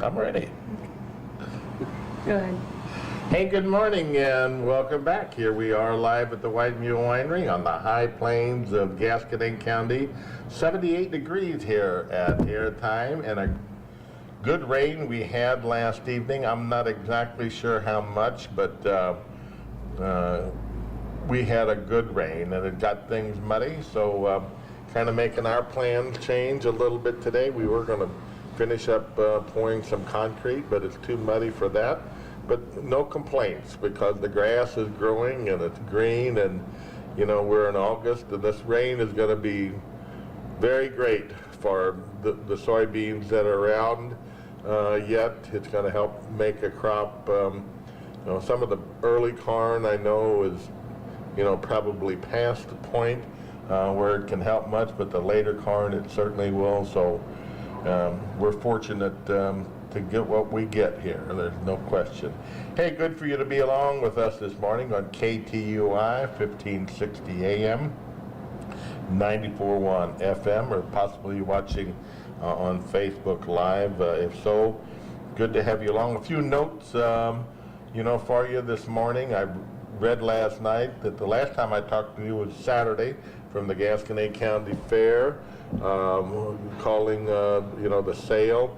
I'm ready. Go ahead. Hey, good morning and welcome back. Here we are live at the White Mule Winery on the high plains of Gasconade County. 78 degrees here at airtime and a good rain we had last evening. I'm not exactly sure how much, but we had a good rain and it got things muddy. So kind of making our plans change a little bit today. We were going to finish up pouring some concrete, but it's too muddy for that. But no complaints because the grass is growing and it's green, and you know we're in August and this rain is going to be very great for the soybeans that are around yet. It's going to help make a crop. You know, some of the early corn I know is probably past the point where it can help much, but the later corn it certainly will. So we're fortunate to get what we get here. There's no question. Hey, good for you to be along with us this morning on KTUI 1560 AM, 94.1 FM, or possibly watching on Facebook Live. If so, good to have you along. A few notes, for you this morning. I read last night that the last time I talked to you was Saturday from the Gasconade County Fair, calling the sale.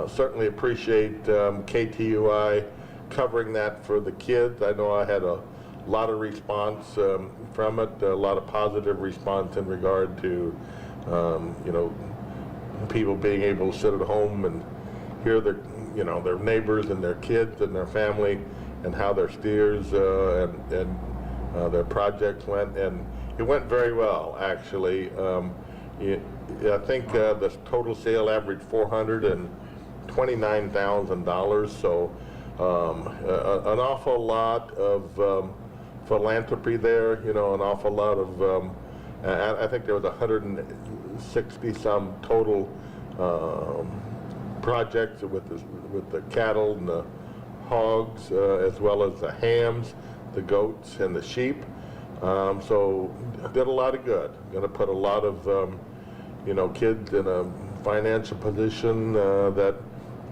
Certainly appreciate KTUI covering that for the kids. I know I had a lot of response from it, a lot of positive response in regard to people being able to sit at home and hear their neighbors and their kids and their family and how their steers and their projects went, and it went very well actually. I think the total sale averaged $429,000, so an awful lot of philanthropy there, an awful lot of, I think there was 160 some total projects with the cattle and the hogs, as well as the hams, the goats, and the sheep. So did a lot of good. Going to put a lot of kids in a financial position that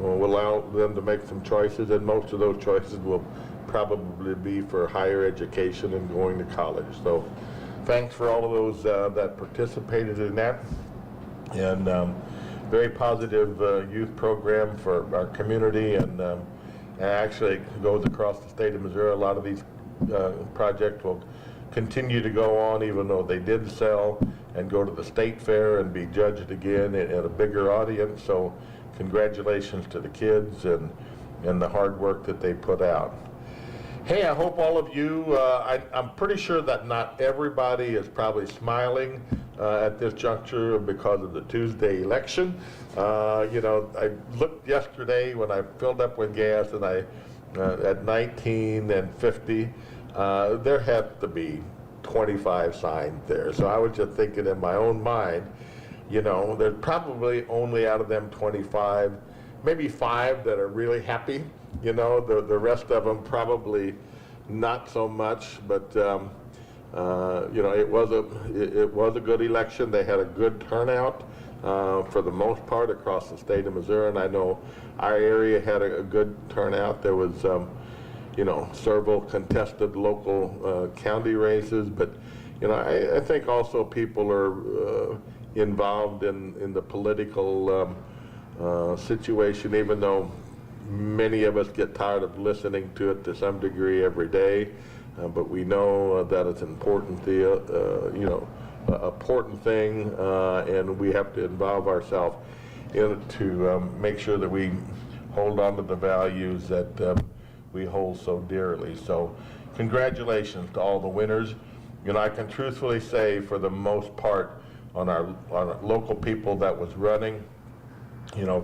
will allow them to make some choices, and most of those choices will probably be for higher education and going to college. So thanks for all of those that participated in that, and very positive youth program for our community, and actually goes across the state of Missouri. A lot of these projects will continue to go on even though they did sell and go to the state fair and be judged again at a bigger audience. So congratulations to the kids and the hard work that they put out. Hey, I hope all of you, I'm pretty sure that not everybody is probably smiling at this juncture because of the Tuesday election. I looked yesterday when I filled up with gas and at 19 and 50, there had to be 25 signs there. So I was just thinking in my own mind, there's probably only out of them 25, maybe 5 that are really happy. The rest of them probably not so much, but it was a good election. They had a good turnout for the most part across the state of Missouri, and I know our area had a good turnout. There was several contested local county races, but I think also people are involved in the political situation, even though many of us get tired of listening to it to some degree every day, but we know that it's an important thing, and we have to involve ourselves in it to make sure that we hold on to the values that we hold so dearly. So congratulations to all the winners. I can truthfully say for the most part on our local people that was running,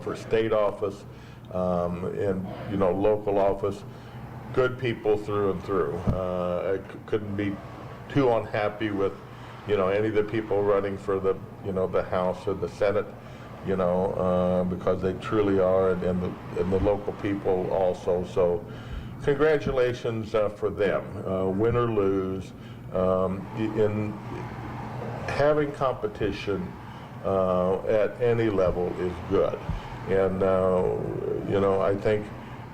for state office, and local office, good people through and through. I couldn't be too unhappy with any of the people running for the the House or the Senate, because they truly are, and the local people also. So congratulations for them, win or lose. In having competition at any level is good. And, I think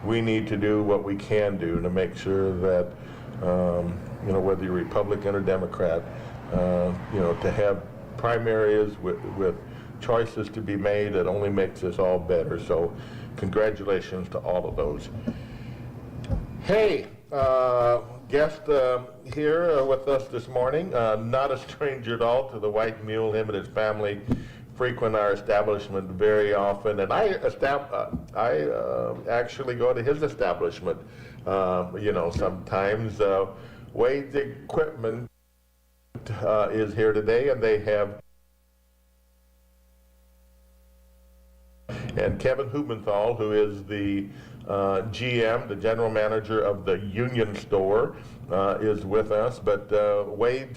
we need to do what we can do to make sure that, whether you're Republican or Democrat, to have primaries with choices to be made, it only makes us all better. So congratulations to all of those. Hey, guest here with us this morning, not a stranger at all to the White Mule. Him and his family frequent our establishment very often, and I actually go to his establishment, sometimes. Wade's Equipment is here today, and they have, and Kevin Hubenthal, who is the GM, the general manager of the Union Store, is with us. But Wade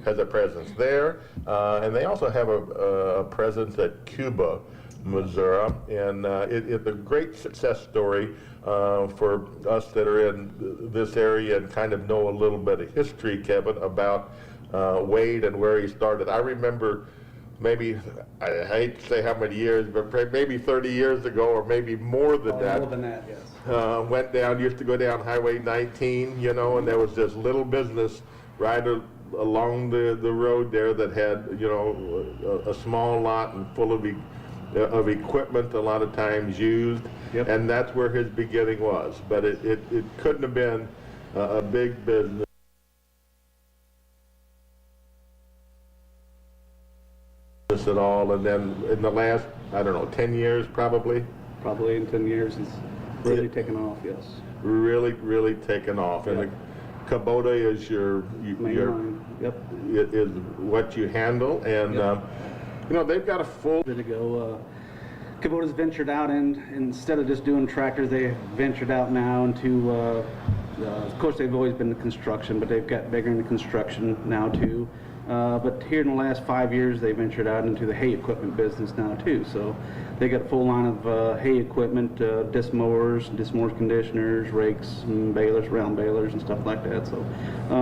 has a presence there, and they also have a presence at Cuba, Missouri, and it's a great success story for us that are in this area and kind of know a little bit of history, Kevin, about Wade and where he started. I remember maybe, I hate to say how many years, but maybe 30 years ago, or maybe more than that. More than that, yes. Used to go down Highway 19, and there was this little business right along the road there that had, a small lot and full of equipment, a lot of times used. Yep. And that's where his beginning was. But it couldn't have been a big business at all. And then in the last, 10 years probably? Probably in 10 years, it's really taken off, yes. Really, really taken off. Yep. And the Kubota is your Line. Yep. is what you handle. And, Yep. they've got a full... A bit ago, Kubota's ventured out, and instead of just doing tractors, they ventured out now into, of course they've always been in construction, but they've got bigger into construction now too. But here in the last 5 years, they ventured out into the hay equipment business now too. So they got a full line of hay equipment, disc mowers conditioners, rakes, and balers, round balers, and stuff like that. So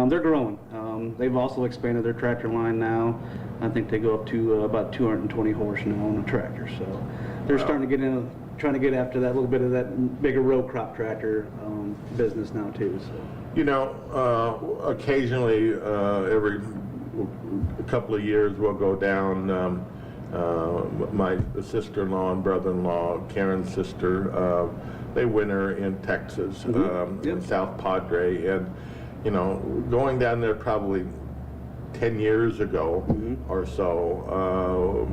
they're growing. They've also expanded their tractor line now. I think they go up to about 220 horse now on a tractor. So they're starting to get in, trying to get after that little bit of that bigger row crop tractor business now too. So occasionally every couple of years we'll go down. My sister-in-law and brother-in-law, Karen's sister, they winter in Texas, in South Padre, and going down there probably 10 years ago or so,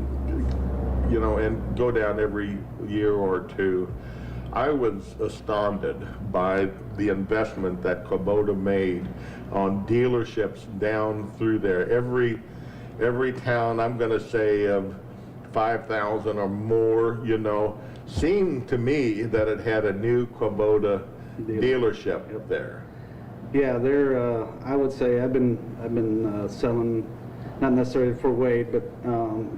and go down every year or two. I was astounded by the investment that Kubota made on dealerships down through there. Every town, I'm going to say of 5,000 or more, seemed to me that it had a new Kubota dealership there. yeah, they're. I would say I've been selling, not necessarily for Wade, but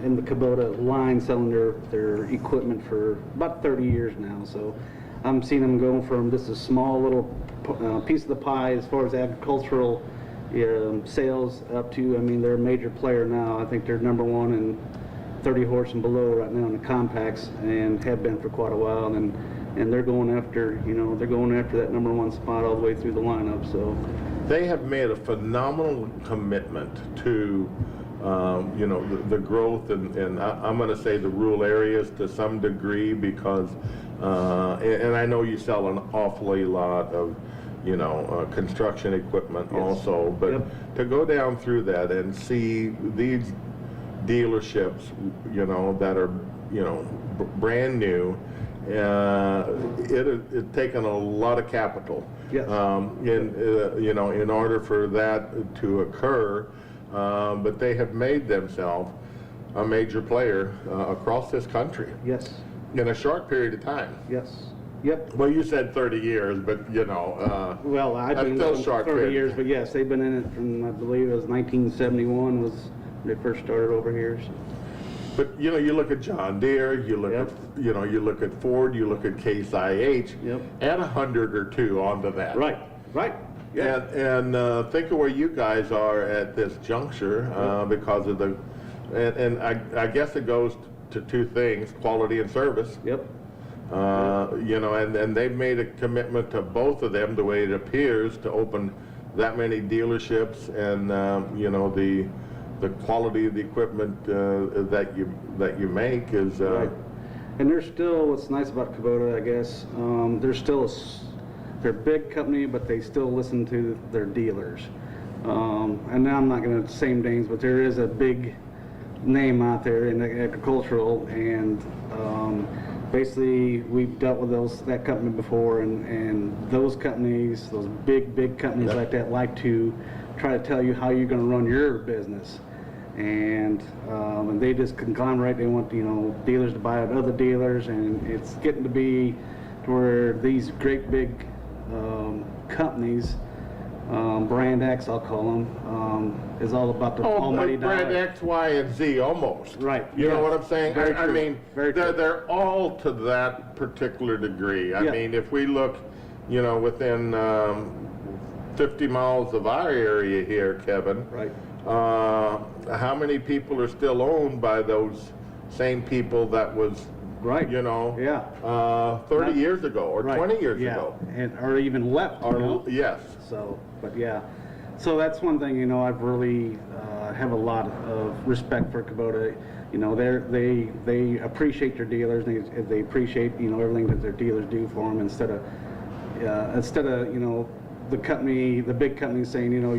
in the Kubota line, selling their equipment for about 30 years now. So I'm seeing them go from just a small little piece of the pie as far as agricultural sales up to, they're a major player now. I think they're number one in 30 horse and below right now in the compacts, and have been for quite a while. And they're going after, that number one spot all the way through the lineup. So they have made a phenomenal commitment to, the growth and I'm going to say the rural areas to some degree, because, and I know you sell an awfully lot of, construction equipment also, but to go down through that and see these dealerships, that are, brand new, it's taken a lot of capital in order for that to occur, but they have made themselves a major player across this country. Yes. In a short period of time. Yes. Yep. Well, you said 30 years, but well, I've been still in short 30 period. years, but yes, they've been in it from, I believe it was 1971 was when they first started over here. So. But you look at John Deere, you look at you look at Ford, you look at Case IH, add 100 or two onto that. Right. Yeah. And think of where you guys are at this juncture because of the, and I guess it goes to two things: quality and service. Yep. You know, and they've made a commitment to both of them, the way it appears, to open that many dealerships, and you know, the quality of the equipment that you make is. Right. And they're still, what's nice about Kubota, I guess, they're a big company, but they still listen to their dealers. And now I'm not going to say names, but there is a big name out there in the agricultural, and basically we've dealt with that company before, and those companies, those big companies like that, like to try to tell you how you're going to run your business. And they just conglomerate. They want, you know, dealers to buy out other dealers, and it's getting to be to where these great big companies, brand X, I'll call them, is all about the almighty dollar. Brand X, Y, and Z almost. Right. You know what I'm saying? I mean, Very true. they're all to that particular degree. I Yeah. mean, if we look, you know, within 50 miles of our area here, Kevin. Right. How many people are still owned by those same people that was, Right. you know, Yeah. 30 years ago or Right. 20 years Yeah. ago? Or even left. You know? Yes. So, but yeah, so that's one thing, you know, I've really have a lot of respect for Kubota. You know, they appreciate their dealers, they appreciate, you know, everything that their dealers do for them, instead of you know, the big company saying, you know,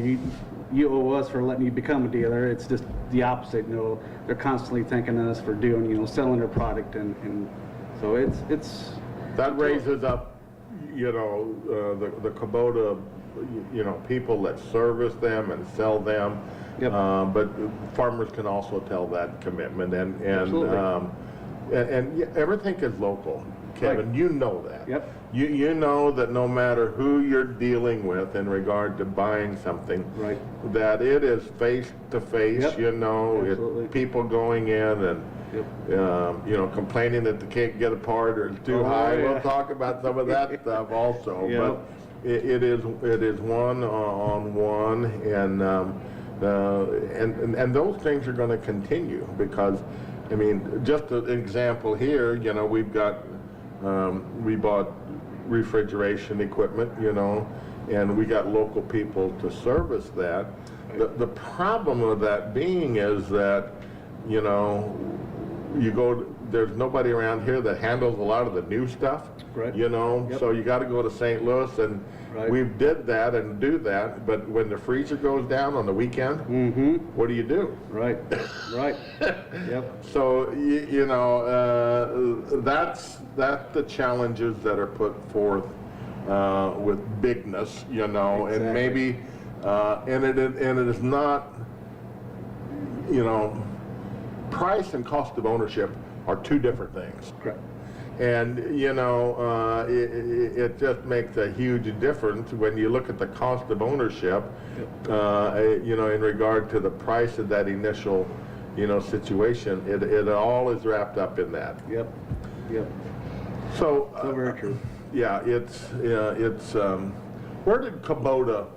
you owe us for letting you become a dealer. It's just the opposite. You know, they're constantly thanking us for doing, you know, selling their product, and so it's That raises up, you know, the Kubota, you know, people that service them and sell them. Yep. But farmers can also tell that commitment, and Absolutely. And everything is local, Kevin. Right. You know that. Yep. You know that no matter who you're dealing with in regard to buying something, Right. that it is face to face. Yep. You know, Absolutely. people going in and. Yep. You know, complaining that they can't get a part or it's too Oh, high. yeah. We'll talk about some of that stuff also. Yep. But it is one on one, and those things are going to continue, because, I mean, just an example here. You know, we bought refrigeration equipment. You know, and we got local people to service that. The problem with that being is that, you know, there's nobody around here that handles a lot of the new stuff. Right. You know, Yep. so you got to go to St. Louis, and Right. we did that and do that. But when the freezer goes down on the weekend, what do you do? Right. Right. Yep. So you know, that's the challenges that are put forth with bigness. You know, and Exactly. maybe and it is not, you know. Price and cost of ownership are two different things. Correct. And, you know, it just makes a huge difference when you look at the cost of ownership, you know, in regard to the price of that initial, you know, situation. It all is wrapped up in that. Yep. Yep. So, So very true. yeah, it's where did Kubota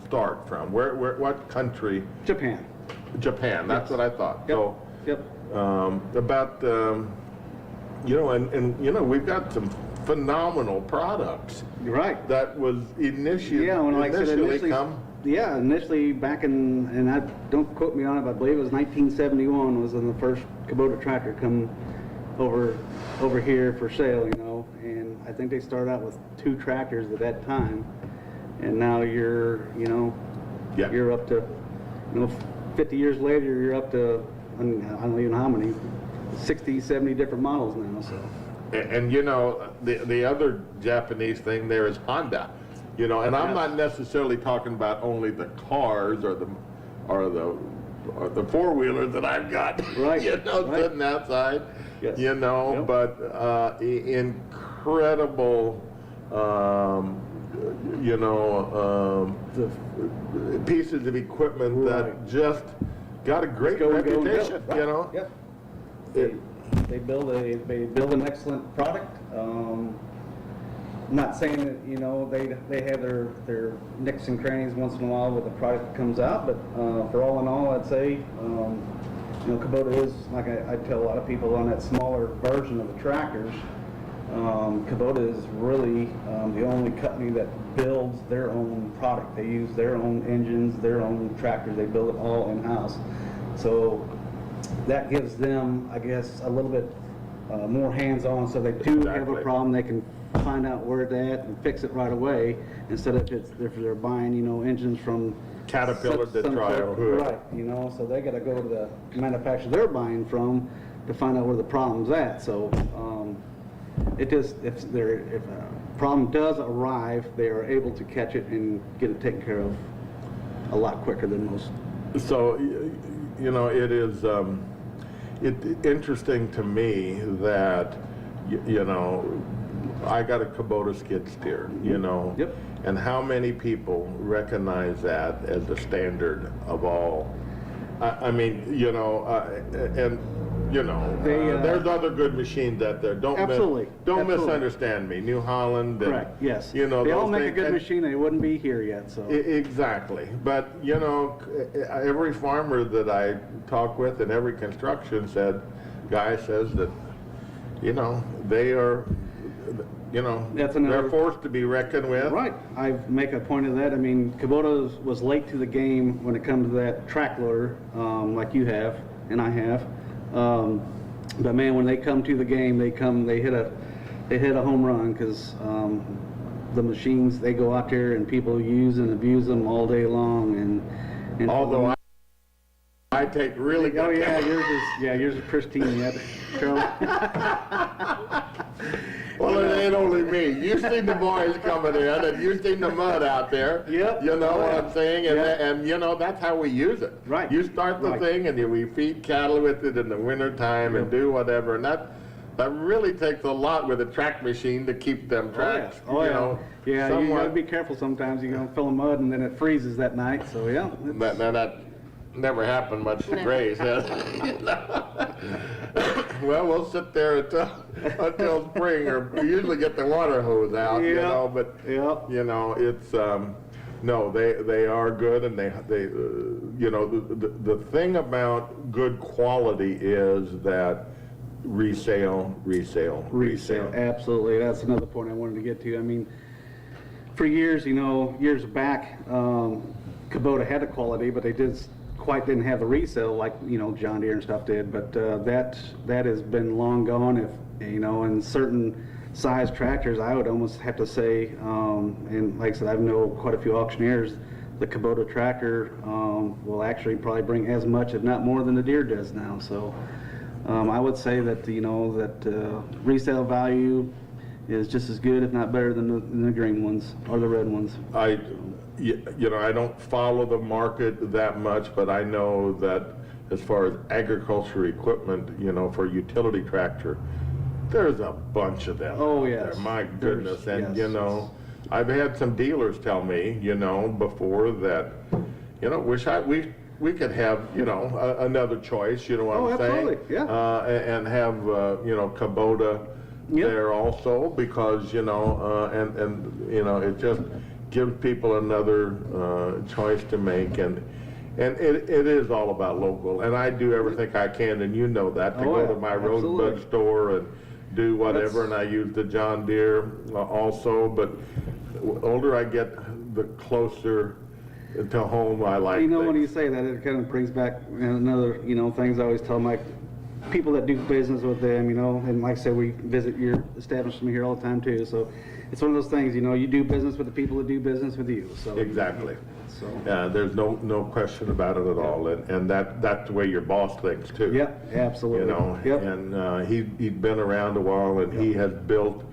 start from? What country? Japan. Japan, that's Yes. what I thought. Yep. So, Yep. you know, and you know, we've got some phenomenal products You're right. that was initially Like I said, initially, come. yeah, initially back in, and I don't quote me on it, but I believe it was 1971 was when the first Kubota tractor come over here for sale, you know, and I think they started out with 2 tractors at that time, and now you're up to, you know, 50 years later, you're up to, I don't even know how many, 60, 70 different models now, so. And you know, the other Japanese thing there is Honda. You know, and I'm not necessarily talking about only the cars or the four-wheelers that I've got, Right, you know, right. sitting outside, Yes. you know, Yep. but incredible, you know, pieces of equipment Right. that just got a great Go and go and go. reputation, Right. you know. Yep. They build an excellent product. Not saying that, you know, they have their nicks and crannies once in a while with the product that comes out, but for all in all, I'd say You know, Kubota is, like I tell a lot of people, on that smaller version of the tractors, Kubota is really the only company that builds their own product. They use their own engines, their own tractors. They build it all in-house. So that gives them, I guess, a little bit more hands-on. So they do have a Exactly. problem, they can find out where it's at and fix it right away, instead of if they're buying, you know, engines from Caterpillar, some Detroit, sort- whoever. right, you know, so they got to go to the manufacturer they're buying from to find out where the problem's at. So it just, if a problem does arrive, they are able to catch it and get it taken care of a lot quicker than most. So, you know, it is interesting to me that, you know, I got a Kubota skid steer, you know. Yep. And how many people recognize that as the standard of all? I mean, you know, and, you know, there's other good machines out there. Don't Absolutely. misunderstand me. New Holland. And, Correct, yes. You know, they all those make a things, good and- machine, they wouldn't be here yet, so. Exactly, but you know, every farmer that I talk with and every construction guy says that, you know, they are, you know, That's another- they're forced to be reckoned with. Right, I make a point of that. I mean, Kubota was late to the game when it comes to that track loader, like you have and I have. But man, when they come to the game, they hit a home run, because the machines, they go out there and people use and abuse them all day long. And Although I take really good oh yeah, care. yours is pristine yet, Charlie. Well, it ain't only me. You've seen the boys coming in, and you've seen the mud out there. Yep. You know what I'm saying? And, Yep. and you know, that's how we use it. Right. You start the Right. thing, and we feed cattle with it in the wintertime and do whatever. And that really takes a lot with a track machine to keep them tracks. Oh you yeah. know, Yeah, you somewhat- gotta be careful sometimes. You're gonna fill of mud and then it freezes that night, so yeah. That never happened much to Grace, has it? Well, we'll sit there until spring, or we usually get the water hose out, you Yeah. know, but, Yeah. you know, it's, no, they are good, and they you know, the thing about good quality is that resale. Absolutely. That's another point I wanted to get to. I mean, for years, you know, years back, Kubota had a quality, but they didn't have the resale like, you know, John Deere and stuff did. But that has been long gone. If, you know, in certain size tractors, I would almost have to say, and like I said, I know quite a few auctioneers, the Kubota tractor will actually probably bring as much, if not more, than the Deere does now. So I would say that, you know, that resale value is just as good, if not better, than the green ones or the red ones. You know, I don't follow the market that much, but I know that as far as agriculture equipment, you know, for utility tractor, there's a bunch of them. Oh, out yes. there. My goodness. And, yes, you know, I've had some dealers tell me, you know, before that, you know, we could have, you know, another choice, you know what Oh, I'm saying? absolutely, yeah. And have, you know, Kubota Yep. there also, because, you know, and you know, it just gives people another choice to make, and it is all about local, and I do everything I can, and you know that, to Oh, go yeah, to my absolutely. Rosebud store and do whatever, and I use the John Deere also, but the older I get, the closer to home I like You know, when you things. say that, it kind of brings back another, you know, things I always tell my people that do business with them, you know, and like I said, we visit your establishment here all the time too, so it's one of those things, you know, you do business with the people that do business with you, so. Exactly. So, There's no question about it at all, and that's the way your boss thinks too. yep, absolutely. You know, Yep. and he'd been around a while, and he has built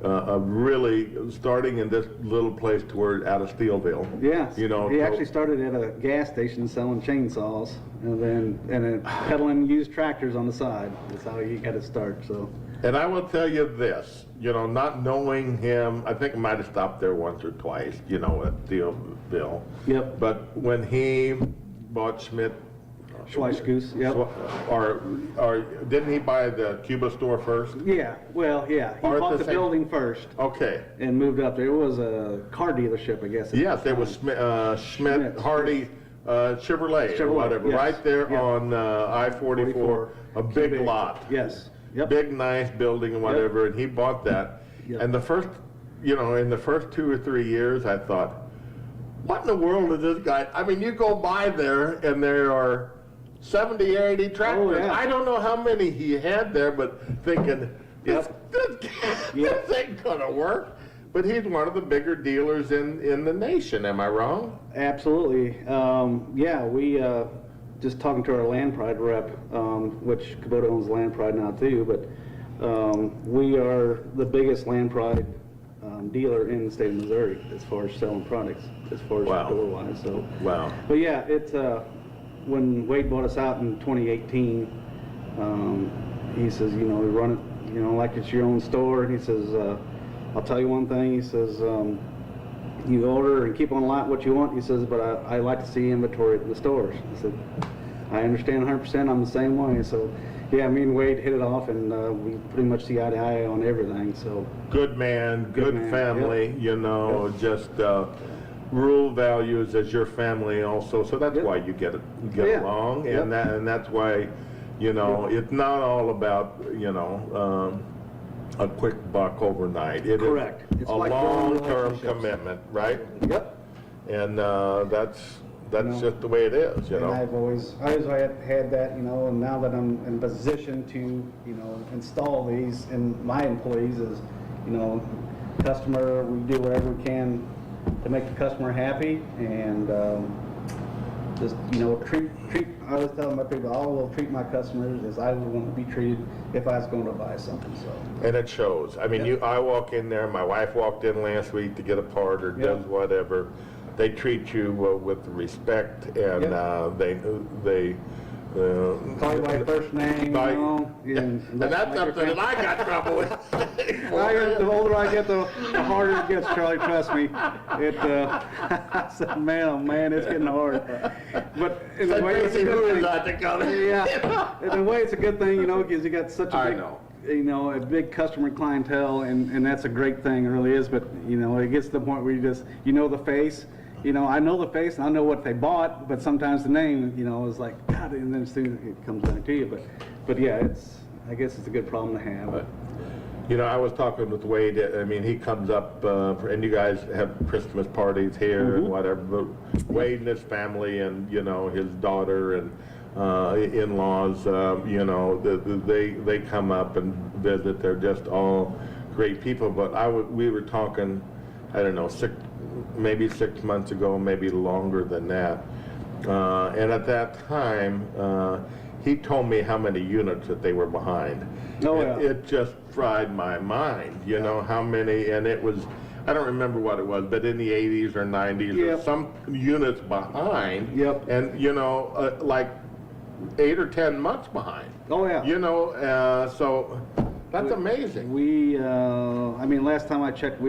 a really, starting in this little place to where out of Steelville. Yes. You know, He so- actually started at a gas station selling chainsaws and then peddling used tractors on the side. That's how he got his start, so. And I will tell you this, you know, not knowing him, I think I might have stopped there once or twice, you know, at Steelville. Yep. But when he bought Schmidt, Schweissgoose, yep. or didn't he buy the Cuba store first? Yeah, well, yeah. He Or at bought the the same- building first Okay. and moved up there. It was a car dealership, I guess. at Yes, the it was time. Schmidt, Schmidt, Hardy, Chevrolet or whatever, yes, right there yep. on I-44, a big lot. Yes. Yep. Big, nice building and whatever, and he bought that. Yep. And the first, in the first 2 or 3 years, I thought, what in the world is this guy? I mean, you go by there, and there are 70 or 80 tractors. Oh, yeah. I don't know how many he had there, but thinking, this ain't gonna work. But he's one of the bigger dealers in the nation, am I wrong? Absolutely. Yeah, we, just talking to our Land Pride rep, which Kubota owns Land Pride now too, but we are the biggest Land Pride dealer in the state of Missouri as far as selling products, as far as Wow. door-wise. So, Wow. but yeah, it's when Wade bought us out in 2018, he says, we run it, like it's your own store. And he says, I'll tell you one thing. He says, you order and keep on lot what you want. He says, but I like to see inventory in the stores. I said, I understand 100%. I'm the same way. So, yeah, me and Wade hit it off, and we pretty much see eye to eye on everything. So, Good man, good man, family, yep. just rural values as your family also. So that's Yep. why you get Yeah. along, Yep. and that's why, it's not all about, a quick buck overnight. It Correct. is It's a like growing long-term relationships. commitment, right? yep. And that's No. just the way it is, And I always had that, and now that I'm in a position to, install these, and my employees is, customer, we do whatever we can to make the customer happy, and just, I always tell my people, I will treat my customers as I would want to be treated if I was going to buy something, so. And it shows. I mean, I walk in there, my wife walked in last week to get a part or Yeah. does whatever. They treat you with respect, and they Call you by first name, By- and that's something that I got trouble with. The older I get, the harder it gets, Charlie, trust me. I said, man, oh man, it's getting hard. But in a way, it's a good thing. Not to come. Yeah, in a way, it's a good thing, because you got such a I big, know. a big customer clientele, and that's a great thing, it really is. But, it gets to the point where you just, the face. I know the face and I know what they bought, but sometimes the name, is like, God, and then as soon as it comes down to you. But yeah, I guess it's a good problem to have. But, I was talking with Wade. I mean, he comes up, and you guys have Christmas parties here and whatever. But Wade and his family, and his daughter and in-laws, they come up and visit. They're just all great people. But we were talking, I don't know, maybe 6 months ago, maybe longer than that. And at that time, he told me how many units that they were behind. Oh, And yeah. it just fried my mind, how many, and it was, I don't remember what it was, but in the 80s or 90s, or Yep. some units behind. Yep. And, like 8 or 10 months behind. Oh, yeah. So that's amazing. We, last time I checked,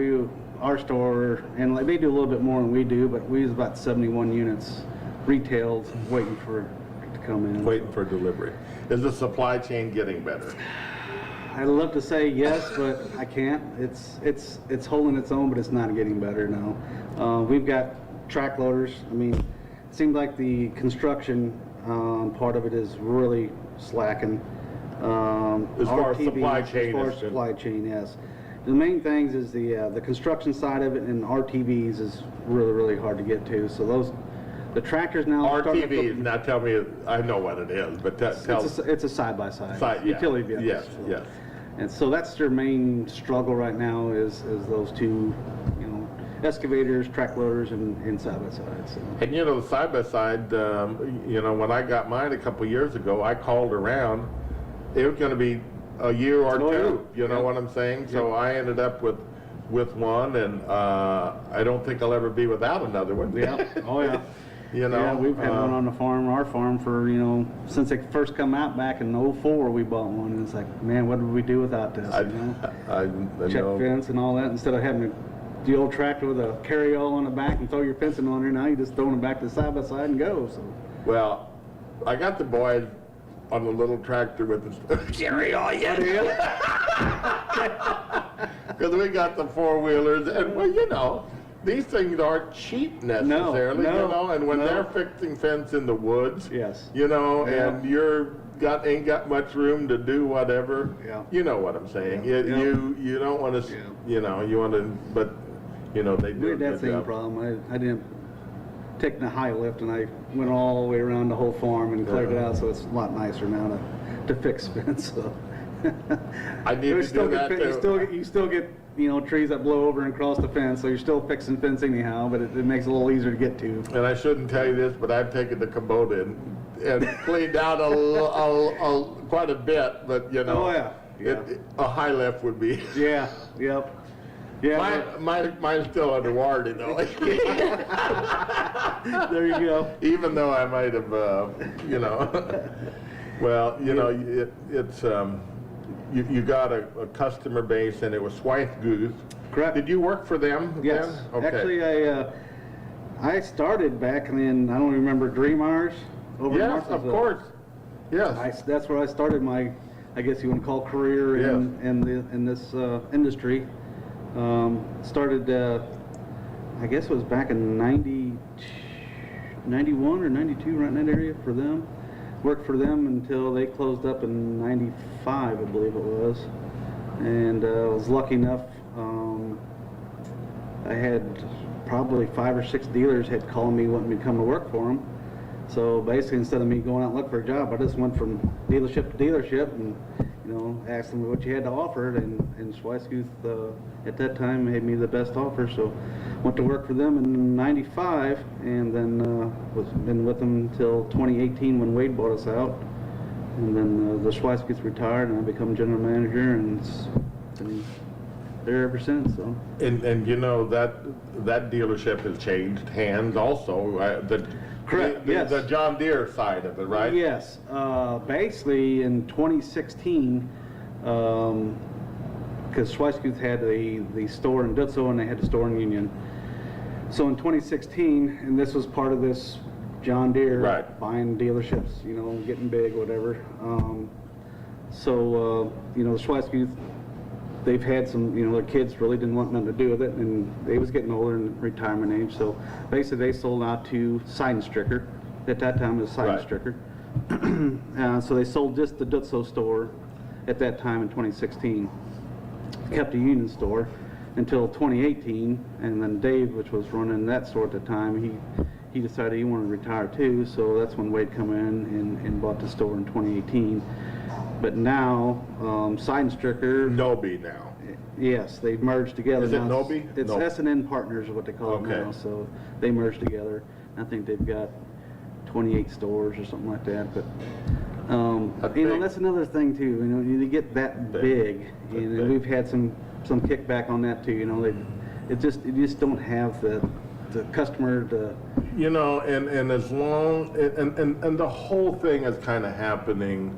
our store, and they do a little bit more than we do, but we was about 71 units retailed, waiting for it to come in. Waiting for delivery. Is the supply chain getting better? I'd love to say yes, but I can't. It's holding its own, but it's not getting better now. We've got track loaders. It seems like the construction part of it is really slacking. As far as RTVs, supply chain As far is as good. supply chain, yes. The main things is the construction side of it, and RTVs is really, really hard to get to. So the tractors now. are starting to RTVs, now tell me, I know what it is, but tell. It's a side-by-side Side, yeah. utility vehicle. Yes, yes. And so that's their main struggle right now is those two, excavators, track loaders, and side-by-sides. So. And the side-by-side, when I got mine a couple years ago, I called around. It was going to be a year or Oh, two, yeah. you know what I'm saying? So I ended up with one, and I don't think I'll ever be without another one. Yeah. Oh, yeah. Yeah, we've had one on our farm for, since they first come out back in '04, we bought one, and it's like, man, what would we do without this, I Check know. fence and all that, instead of having the old tractor with a carry-all on the back and throw your fencing on there, now you just throw them back to side-by-side and go, so. Well, I got the boys on the little tractor with the carry-all yet. Because we got the four-wheelers, and, these things aren't cheap necessarily, no, you know, and when no. they're fixing fence in the woods, Yes. you know, Yeah. and ain't got much room to do whatever, Yeah. you know what I'm saying. Yeah. Yeah. You don't want to, Yeah. you know, you want to, but, you know, they do We a had that good same job. problem. I didn't take the high lift, and I went all the way around the whole farm and cleared it Yeah. out, so it's a lot nicer now to fix fence. So. I need You to still do that get, too. you still get, you know, trees that blow over and cross the fence, so you're still fixing fence anyhow, but it makes it a little easier to get to. And I shouldn't tell you this, but I've taken the Kubota and cleaned out quite a bit, but you know. Oh, yeah. Yeah. A high lift would be. Yeah, yep. Yeah, Mine's still under warranty though. there you go. Even though I might have, you know, well, you know, it's, you got a customer base and it was Swithgoose. Correct. Did you work for them Yes. then? Okay. Actually, I started back in, I don't remember, Dreamars over in Yes, of Martinsville. course. Yes. That's where I started my, I guess you want to call career in this industry. Started, I guess it was back in 91 or 92, right in that area for them. Worked for them until they closed up in 95, I believe it was. And I was lucky enough, I had probably 5 or 6 dealers had called me wanting me to come to work for them. So basically, instead of me going out and looking for a job, I just went from dealership to dealership and, you know, asked them what you had to offer. And Swithgoose, at that time, made me the best offer. So went to work for them in 95 and then been with them until 2018 when Wade bought us out. And then the Swithgoose retired and I become general manager and it's been there ever since. So. And you know, that dealership has changed hands also. Correct, yes. The John Deere side of it, right? Yes. Basically, in 2016, because Swithgoose had the store in Dutso and they had the store in Union. So in 2016, and this was part of this John Deere Right. buying dealerships, you know, getting big, whatever. You know, the Swithgoose, they've had some, you know, their kids really didn't want nothing to do with it, and they was getting older in retirement age. So basically, they sold out to Seidenstricker. At that time, it was Right. Seidenstricker. So they sold just the Dutso store at that time in 2016. Kept the Union store until 2018, and then Dave, which was running that store at the time, he decided he wanted to retire too. So that's when Wade come in and bought the store in 2018. But now, Seidenstricker. Nobi now. Yes, they've merged together. Is it now. Nobi? It's No. S&N Partners is what they call Okay. it now. So they merged together. I think they've got 28 stores or something like that. But That's you know, big. that's another thing too. You know, you get that big, That's and big. we've had some kickback on that too. You know, you just don't have the customer to. You know, and as long and the whole thing is kind of happening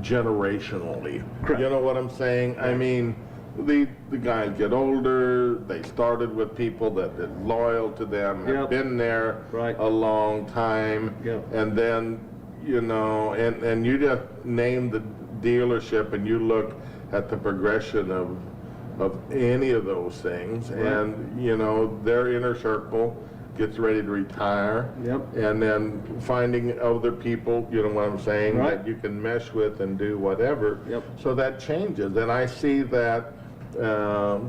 generationally. Correct. You know what I'm saying? I mean, the guys get older. They started with people that are loyal to them, have Yep. been there Right. a long time, Yep. and then you know, and you just name the dealership, and you look at the progression of any of those things, Right. and you know, their inner circle gets ready to retire. Yep. And then finding other people, you know what I'm saying, Right. that you can mesh with and do whatever. Yep. So that changes, and I see that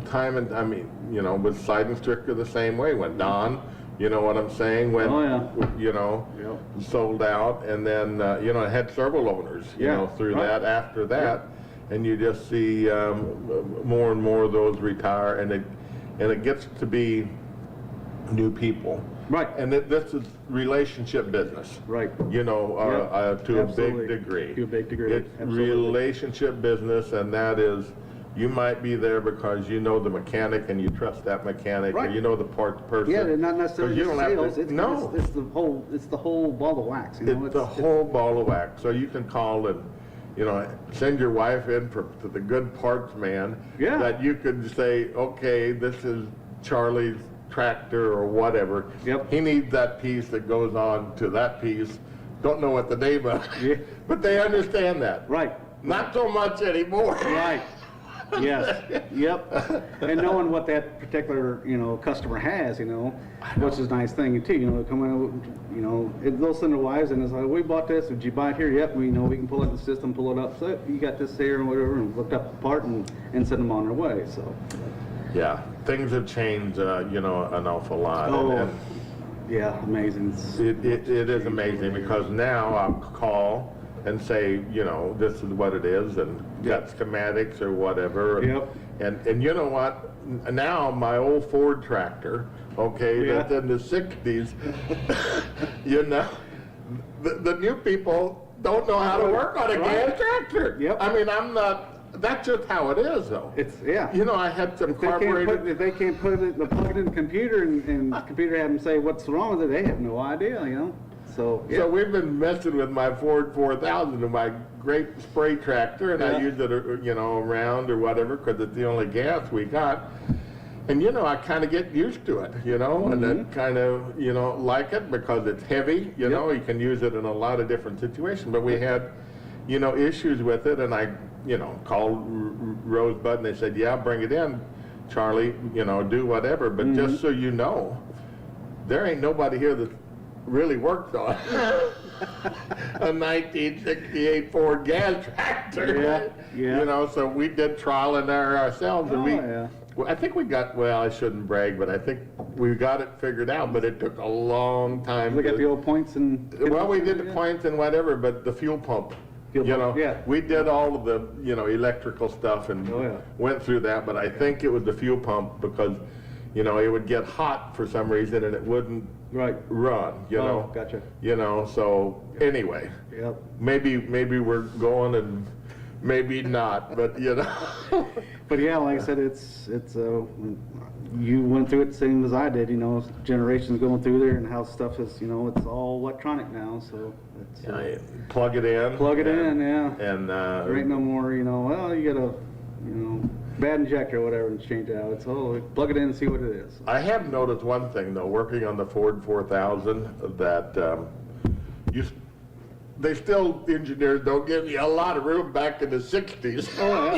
time and, I mean, you know, with Seidenstricker the same way, when Don, you know what I'm saying, when, Oh, yeah. you know, Yep. sold out, and then, you know, it had several owners, you Yeah, know, through right. that, after that, and you just see more and more of those retire, and it gets to be new people. Right. And this is relationship business. Right. You know, Yep. to Absolutely. a big degree. To a big degree, It's absolutely. relationship business, and that is, you might be there because you know the mechanic and you trust that mechanic, or Right. you know the parts person. Yeah, they're not necessarily 'Cause you just don't have sales. to- It's, no. it's the whole ball of wax. You know, It's the whole ball of wax. So you can call and, you know, send your wife in to the good parts man. Yeah. That you could say, okay, this is Charlie's tractor or whatever. Yep. He needs that piece that goes on to that piece. Don't know what the name of it. Yeah. But they understand that. Right. Not so much anymore. Right. Yes, yep. And knowing what that particular, customer has, which is a nice thing too, come in, they'll send their wives and it's like, we bought this, did you buy it here? Yep, we can pull it in the system, pull it up, so you got this here and whatever, and looked up the part and send them on their way, so. Yeah, things have changed, an awful lot. Oh, yeah, amazing. It is amazing because now I'll call and say, this is what it is and got schematics or whatever. Yep. And you know what? Now my old Ford tractor, okay, Yeah. that's in the 60s, the new people don't know how to work on a gas tractor. Yep. I mean, that's just how it is though. It's, yeah. I had some If they can't carburetor. plug it in the computer and the computer have them say what's wrong with it, they have no idea, So, yeah. So we've been messing with my Ford 4000 and my great spray tractor, and I Yeah. use it, around or whatever, because it's the only gas we got. And, I kind of get used to it, and then kind of, like it because it's heavy, you can use it in a lot of different situations. But we had, issues with it, and I, called Rosebud, and they said, yeah, bring it in, Charlie, do whatever. But just so you know, there ain't nobody here that really worked on a 1968 Ford gas tractor. Yeah. So we did trial and error ourselves, and yeah. well, I think we got, I shouldn't brag, but I think we got it figured out, but it took a long time. We got the old points and. Well, we did the points and whatever, but the fuel pump, Yeah. we did all of the, electrical stuff and went through that, but I think it was the fuel pump because, it would get hot for some reason and it wouldn't run, Oh, gotcha. So anyway, Yep. maybe we're going and maybe not, but But yeah, like I said, it's you went through it the same as I did, generations going through there and how stuff is, it's all electronic now, so it's. Plug it in. Plug it in, yeah. And, There ain't no more, well, you got a, bad injector or whatever and change it out. It's, plug it in and see what it is. I have noticed one thing though, working on the Ford 4000, that they still, engineers don't give you a lot of room back in the 60s. Oh,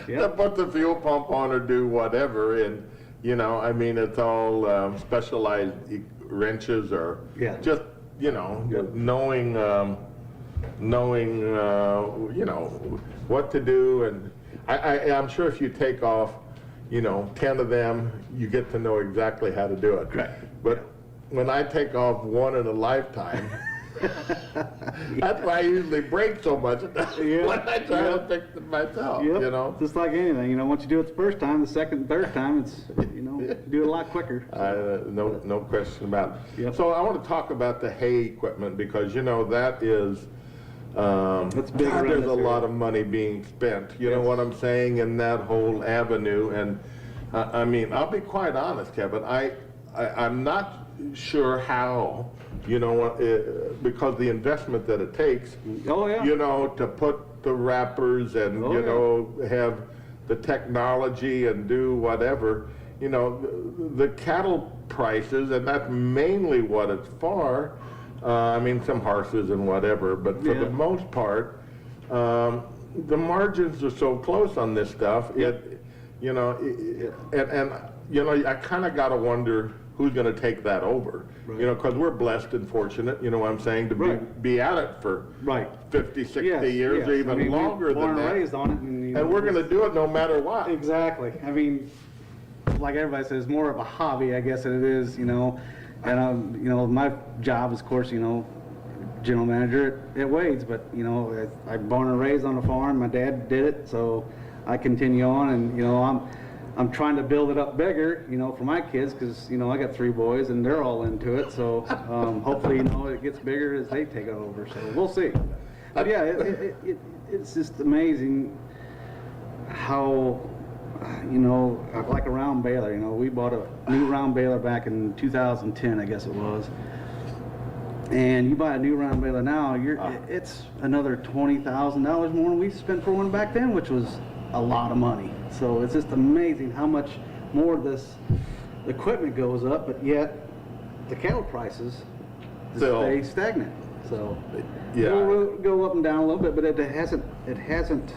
yeah. To put the fuel pump on or do whatever, and it's all specialized wrenches or just knowing what to do, and I'm sure if you take off 10 of them, you get to know exactly how to do it. Right. But when I take off one in a lifetime, that's why I usually break so much when I try to fix it myself. Just like anything, once you do it the first time, the second, third time, it's do it a lot quicker. No question about it. Yep. So I want to talk about the hay equipment because that is. That's big around There's this a area. lot of money being spent. You know Yes. what I'm saying, in that whole avenue. And I'll be quite honest, Kevin. I'm not sure how. Because the investment that it takes. Oh, yeah. To put the wrappers and have the technology and do whatever. The cattle prices, and that's mainly what it's for. Some horses and whatever, but for the most part, the margins are so close on this stuff. I kind of got to wonder who's going to take that over. Because we're blessed and fortunate, what I'm saying, to be at it for 50, 60 years, or even longer we're born than and that. raised on it, And we're going to do it no matter what. Exactly. Like everybody says, more of a hobby, I guess it is, And, my job is, of course, general manager at Wade's, but, I'm born and raised on a farm. My dad did it, so I continue on, and, I'm trying to build it up bigger, for my kids, because, I got 3 boys, and they're all into it, so hopefully, it gets bigger as they take it over, so we'll see. But, yeah, it's just amazing how, like a round baler, we bought a new round baler back in 2010, I guess it was. And you buy a new round baler now, it's another $20,000 more than we spent for one back then, which was a lot of money. So it's just amazing how much more this equipment goes up, but yet the cattle prices stay stagnant. So it'll go up and down a little bit, but it hasn't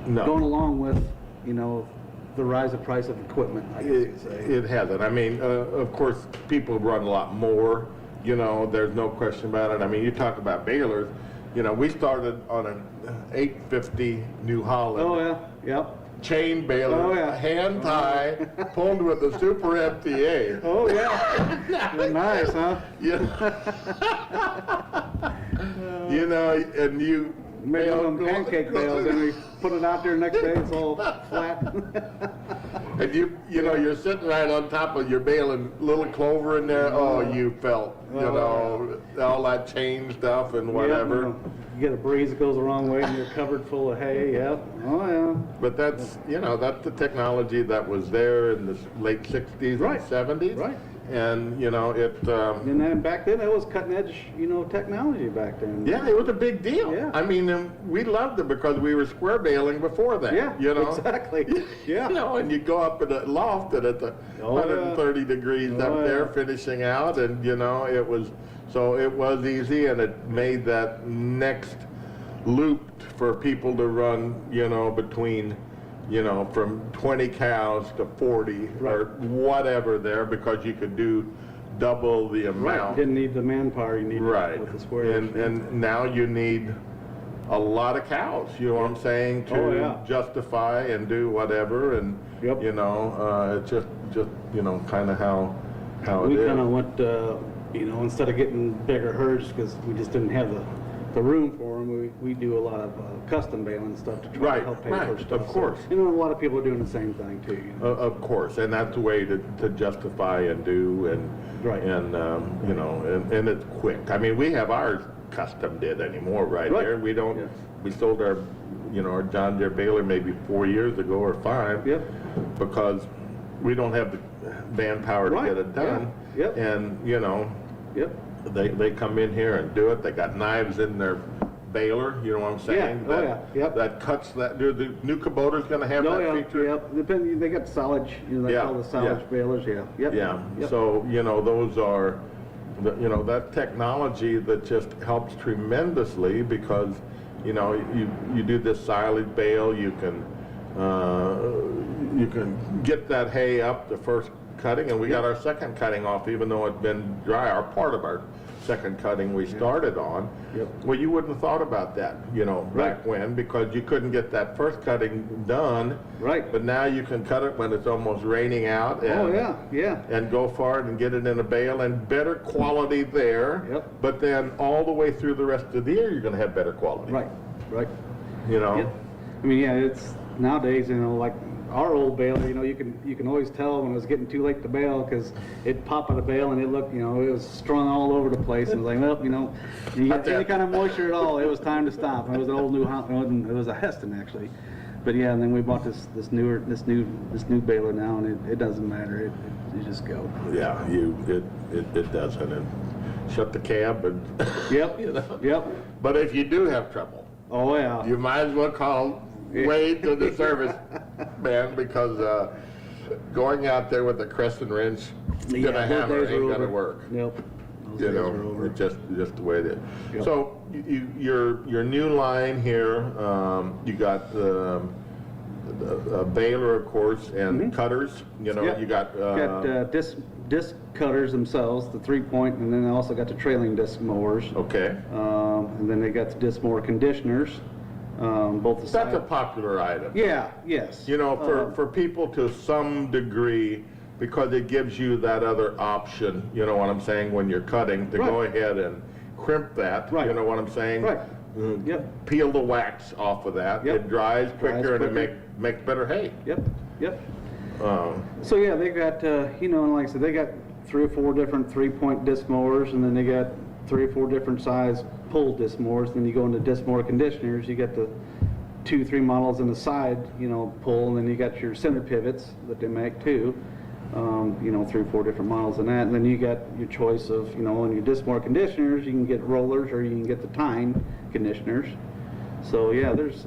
No. gone along with you know, the rise of price of equipment, I guess you could say. It hasn't. I mean, of course, people run a lot more, you know, there's no question about it. I mean, you talk about balers, you know, we started on an 850 New Holland. Oh, yeah, yep. Chain baler, Oh, yeah. hand tie, pulled with a super MTA. Oh, yeah. Nice, huh? You know, and you Made one of them pancake bales, and we put it out there next day, it's all flat. And you know, you're sitting right on top of your bale and little clover in there. Oh, you felt, you know, all that chain stuff and whatever. Yep, you get a breeze that goes the wrong way, and you're covered full of hay. Yep. Oh yeah. But that's, you know, that's the technology that was there in the late 60s Right. and 70s. Right. And, you know, it, And then back then, it was cutting edge, you know, technology back then. yeah, it was a big deal. Yeah. I mean, we loved it because we were square baling before that. Yeah. You know? Exactly. Yeah. You know, and you go up in the loft and at the Oh, yeah. 130 degrees up Oh, there yeah. finishing out, and you know, it was easy, and it made that next loop for people to run, you know, between, you know, from 20 cows to 40 or whatever there, because you could do double the Right. amount. Didn't need the manpower you need Right. with the squares. And now you need a lot of cows, you know what I'm saying, to Oh, yeah. justify and do whatever, and Yep. you know, it's just you know, kind of how We it is. kind of went, you know, instead of getting bigger herds, because we just didn't have the room for them, we do a lot of custom baling stuff to try Right, to help pay right, for stuff. of course. So, you know, a lot of people are doing the same thing too. You know? Of course, and that's the way to justify and do, and Right. and you know, and it's quick. I mean, we have ours custom did anymore right Right. here. We don't. Yeah. We sold our, you know, our John Deere baler maybe 4 years ago or 5. Yep. Because we don't have the manpower to Right, get it done. yeah, yep. And you know, Yep. they come in here and do it. They got knives in their baler, you know what I'm saying? Yeah, oh, That, yeah, yep. That cuts that. The new Kubota's going to have Oh, that yeah, feature. yep. They got silage, you know, they Yeah, call the silage yeah. balers, yeah. Yep. Yeah. Yep. So you know, those are, you know, that technology that just helps tremendously, because you know, you do this silage bale, you can get that hay up the first cutting, and we got our second cutting off, even though it's been dry. Our part of our second cutting we started on. Yep. Well, you wouldn't have thought about that, you know, back when, because you couldn't get that first cutting done. Right. But now you can cut it when it's almost raining out. And, Oh, yeah, yeah. and go for it and get it in a bale, and better quality there. Yep. But then all the way through the rest of the year, you're going to have better quality. Right, right. You know. Yep. I mean, yeah, it's nowadays, you know, like our old baler, you know, you can always tell when it was getting too late to bale, because it'd pop out of bale and it looked, you know, it was strung all over the place, and it was like, well, you know, you get any kind of moisture at all, it was time to stop. And it was an old new, it was a Heston actually, but yeah, and then we bought this new baler now, and it doesn't matter, you just go. Yeah, it doesn't. And shut the cab and. Yep. You know. Yep. But if you do have trouble, Oh yeah. you might as well call Wade to the service man, because going out there with a crescent wrench, Yeah, gonna those hammer days are ain't gonna over. work. Nope. Those You days are know, over. it's just the way it is. Yep. So your new line here, you got a baler, of course, and cutters. You know, Yep. you got. Disc cutters themselves, the 3-point, and then they also got the trailing disc mowers. Okay, And then they got the disc mower conditioners, both the that's a side. popular item. Yeah, yes. You know, for people to some degree, because it gives you that other option. You know what I'm saying, when you're cutting, to go Right. ahead and crimp that. Right. You know what I'm saying? Right. Yep. Peel the wax off of that. Yep. It dries quicker, and it quicker. makes better hay. Yep, yep. So yeah, they got, you know, and like I said, they got 3 or 4 different 3-point disc mowers, and then they got 3 or 4 different size pull disc mowers. Then you go into disc mower conditioners, you got the 2-3 models in the side, you know, pull, and then you got your center pivots that they make too. You know, 3 or 4 different models in that, and then you got your choice of, you know, in your disc mower conditioners, you can get rollers or you can get the tine conditioners. So yeah, there's,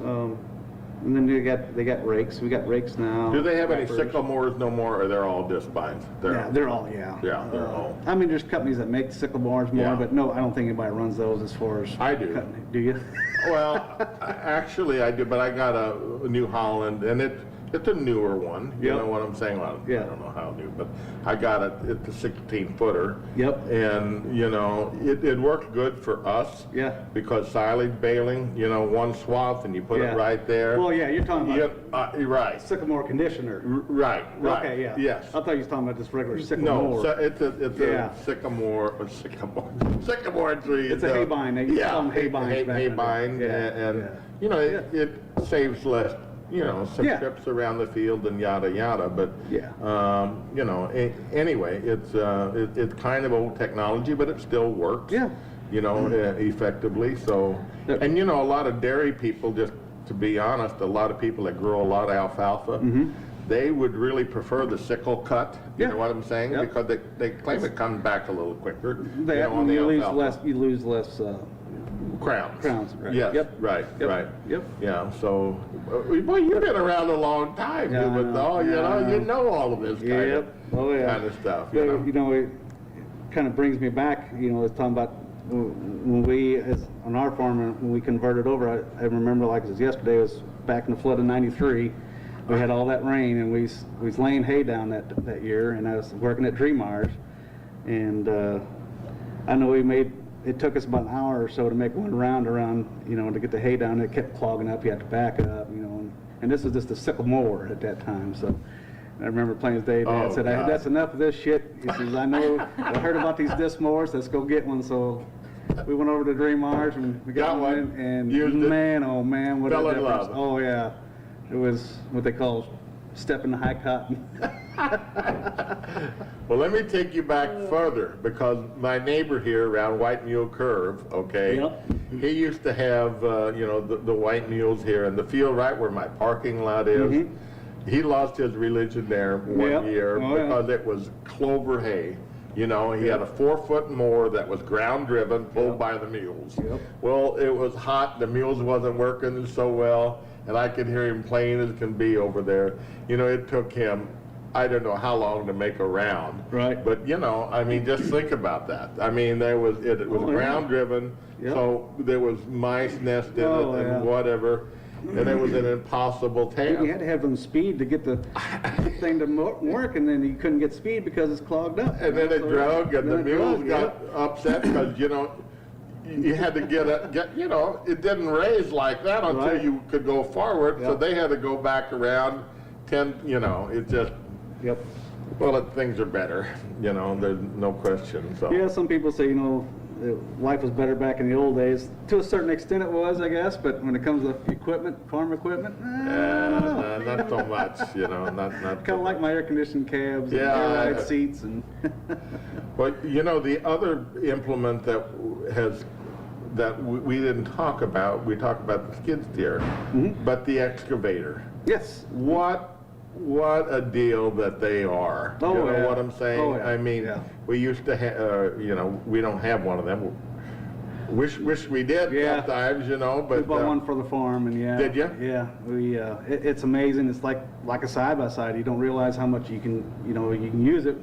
and then they got rakes. We got rakes now. Do they have any Wrappers. sickle mowers no more, or they're all disc binds? Yeah, they're all, yeah. Yeah, they're all. I mean, there's companies that make sickle mowers more, Yeah. but no, I don't think anybody runs those as far as. I do. Do you? Well, actually I do, but I got a New Holland, and It's a newer one, you Yep. know what I'm saying? Well, Yeah. I don't know how new, but I got it, it's a 16-footer. Yep. And, you know, it worked good for us. Yeah. Because silage baling, you know, one swath and you put Yeah. it right there. Well, yeah, you're talking about You're right. sycamore conditioner. Right, right. Okay, yeah. Yes. I thought you was talking about just regular No, sycamore. so it's Yeah. a sycamore tree. It's a hay-vine. They used to call them hay-vines back in the day. Hay-vine, Yeah, and, yeah. you know, it saves less, you know, some Yeah. trips around the field and yada, yada, but, Yeah. you know, anyway, it's kind of old technology, but it still works. Yeah. You know, effectively, so, Yeah. and you know, a lot of dairy people, just to be honest, a lot of people that grow a lot of alfalfa, they would really prefer the sickle cut, you Mm-hmm. Yeah. know what I'm saying? Yep. Because they claim it comes back a little quicker, you They, know, on the you lose alfalfa. less. You lose less. Crowns. Crowns, right. Yes, Yep. right, Yep. right. Yep. Yeah, so, well, you've been around a long time, Yeah, I with know. all, you Yeah, I know, you know. know all of this Yep. Oh yeah. kind of stuff, But, you know? it kind of brings me back. You know, it's talking about when we, on our farm, when we converted over. I remember like it was yesterday. It was back in the flood of '93. We had all that rain, and we was laying hay down that year, and I was working at Dreamars, and I know it took us about an hour or so to make one round around, you know, to get the hay down. It kept clogging up. You had to back up, you know, and this was just a sickle mower at that time, so. I remember plain as day, Dad Oh, said, God. "That's enough of this shit." He says, "I know, I heard about these disc mowers, let's go get one." So we went over to Dreamars and we got Got one, one. and Used it. man, oh man, what Fell a in difference. love. Oh yeah, it was what they call stepping the high cotton. Well, let me take you back further, because my neighbor here around White Mule Curve, okay? Yep. He used to have, you know, the white mules here in the field right where my parking lot is. Mhm. He lost his religion there one Yep. year Oh, yeah. because it was clover hay. You know, he had a 4-foot mower that was ground driven, pulled Yep. by the mules. Yep. Well, it was hot, the mules wasn't working so well, and I could hear him plain as can be over there. You know, it took him, I don't know how long to make a round. Right. But, you know, I mean, just think about that. I mean, it was Oh, yeah. ground driven, Yep. so there was mice nested Oh, and yeah. whatever, and it was an impossible task. You had to have some speed to get the thing to work, and then you couldn't get speed because it's clogged up. And then it So- drug, and the then it mules drug, got yep. upset because, you know, you had to get, you know, it didn't raise like that until Right. you could go forward, so Yep. they had to go back around 10, you know, it just, Yep. well, things are better, you know, there's no question, so. Yeah, some people say, you know, life was better back in the old days. To a certain extent it was, I guess, but when it comes to equipment, farm equipment, I don't know. Not so much, you know, not. Kind of like my air-conditioned cabs and Yeah. air ride seats and... But, you know, the other implement that we didn't talk about, we talked about the skid steer, but the excavator. Yes. What a deal that they are. Oh, You know yeah. what I'm saying? Oh, yeah. I mean, Yeah. we used to have, you know, we don't have one of them. Wish we did Yeah. sometimes, you know, We but. bought one for the farm, and yeah. Did ya? Yeah, it's amazing. It's like a side-by-side. You don't realize how much you can use it.